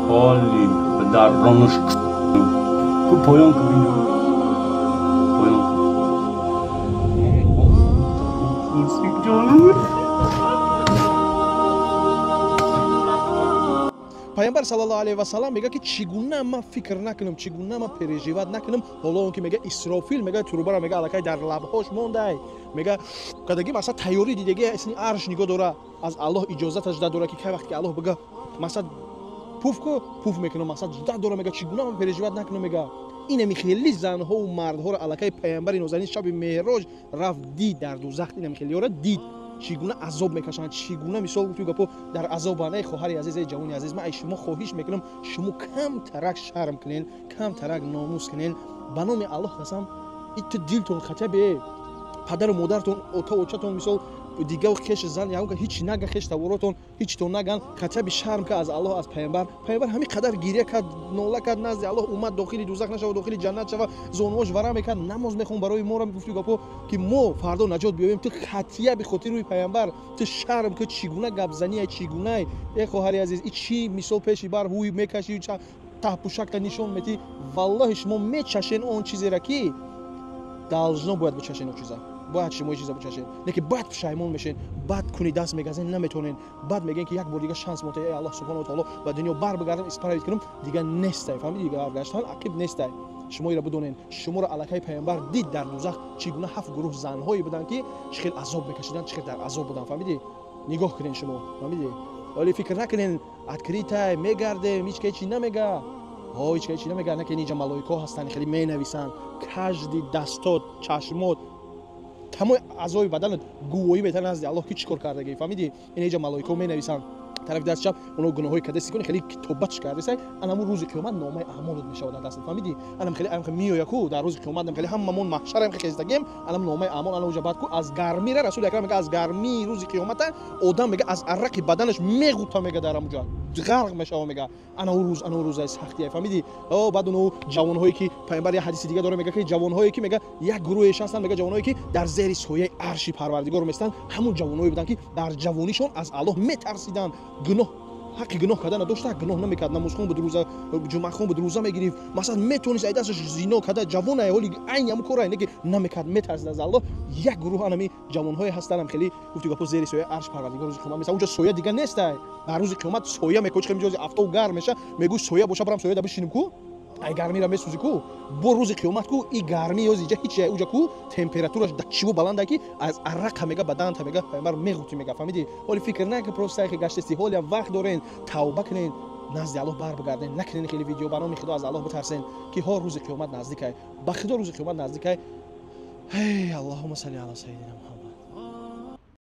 Holy, dar ronuș cu poion cu vino. Poion. пайғамбар саллаллоҳу алайҳи ва саллам мегӯяд ки чӣ гуна ман фикр накунам, чӣ гуна ман переживат накунам, ҳоло он ки мега Исрофил мега трубара мега аллакай дар лабҳош мондай, мега кадаги маса тайёри дидаги исни арш нигоҳ дора, аз Аллоҳ иҷозаташ дад дора ки кай вақт ки Аллоҳ бага маса пуф ку пуф мекунам, маса дад дора мега чӣ гуна ман переживат накунам, мега инами хеле занҳову мардҳоро аллакай пайғамбари нозанин шаби меъроҷ рафт дид дар дузах, инами хелеёро дид чӣ гуна азоб мекашанд, чӣ гуна мисол гуфтӣ гапо дар азобанд. Эй хоҳари азиз, эй ҷавони азиз, ман аз шумо хоҳиш мекунам шумо камтарак шарм кунен, камтарак номус кунен, ба номи Аллоҳ қасам иту дилтон хатабе падару модаратон ота очатон мисол дигар хеш зан ягон ҳич нага хеш таворотон ҳичтон наган хатаби шарм ка аз Аллоҳ аз пайғамбар ҳамин қадар гирия кард, нола кард назди Аллоҳ, умад дохили дузах нашава, дохили ҷаннат шава, зонуош вара мекард, намоз мехон барои моро гуфтӣ гапо ки мо фардо наҷот биёбем. Ту хатия бихотири рӯи пайғамбар, ту шарм ку чӣ гуна гапзанӣ, чӣ гунай. Э хоҳари азиз, и чӣ мисол пеши бар ҳуй мекашӣ, таҳпушакта нишон метӣ, валлоҳи шумо мечашен он чизеро ки должно бояд бичашен он чиза. باید شما چیزا بچشین، نه که بعد پشیمون میشین، بعد کنی دست میگذین نمیتونین، بعد میگین که یک بار دیگه شانس مونده ای الله سبحانه و تعالی و دنیا بر بگردم اسپرایت کنم دیگه نیستای، فهمیدی دیگه برگشتن عقب نیستای. شما ایرا بدونین شما را الکای پیامبر دید در دوزخ چگونه 7 گروه زنهایی بودن که چقدر عذاب میکشیدن، چقدر در عذاب بودن، فهمیدی؟ نگاه کنین شما، فهمیدی؟ ولی فکر نکنین ادکریتای میگرده هیچ کی چی نمیگه. هیچ کی چی نمیگه، نه که اینجا ملائکه هستن خیلی مینویسن، کاجدی دستات، چشمات تمام اعضای بدنت گویی میتونن از الله کی چیکار کردگی، فهمیدی؟ این اینجا ملائکه مینویسن طرف دست چپ اونو گناهایی که دستی کنی خیلی توبهش کرده سای انمو روز قیامت نامه اعمالت میشه در دست، فهمیدی؟ انم خیلی میویا کو در روز قیامت خیلی هممون محشر هم خیزدگیم، انم نامه اعمال انا وجبات کو از گرمی را رسول اکرم میگه از گرمی روز قیامت آدم میگه از عرق بدنش میغوطه میگه در اونجا غرق میشه میگه انا روز سختیه، فهمیدی؟ او بعد اونو جوانهایی که پیامبر یه حدیث دیگه داره میگه که جوانهایی که میگه یک گروهش هستن، میگه جوانهایی که در زیر سایه عرش پروردگار میستن، همون جوانهایی بودن که در جوانیشون از الله میترسیدن، گناه حقی گناه کردن نداشت، گناه نمیکرد، نماز خون بود، روزه جمعه خون بود، روزه میگرفت، مثلا میتونست ای دستش زنا کرده جوانه ولی عین هم کارای نگه نمیکرد، میترسید از الله. یک گروه انمی جوانهای هستن هم خیلی گفتی گپو زیر سایه عرش پروردگار روز قیامت مثلا اونجا سایه دیگه نیست، در روز قیامت سایه میکوچ خیلی جوزی افتا و گرم میشه، میگو سایه باشه برام سایه بشینیم کو ای گرمی را میسوزی کو بر روز قیامت کو این گرمی یوز اینجا هیچ اونجا کو تمپراتورش دچیو بلنده کی از عرق میگه بدن تا میگه پیامبر میگوتی میگه، فهمیدی؟ ولی فکر نکن پروسه که گشتستی حالی وقت دارین توبه کنین نزد الله بر بگردین، نکنین خیلی ویدیو برنامه خدا از الله بترسین که ها روز قیامت نزدیکه، با خدا روز قیامت نزدیکه. هی اللهم صل علی سیدنا محمد.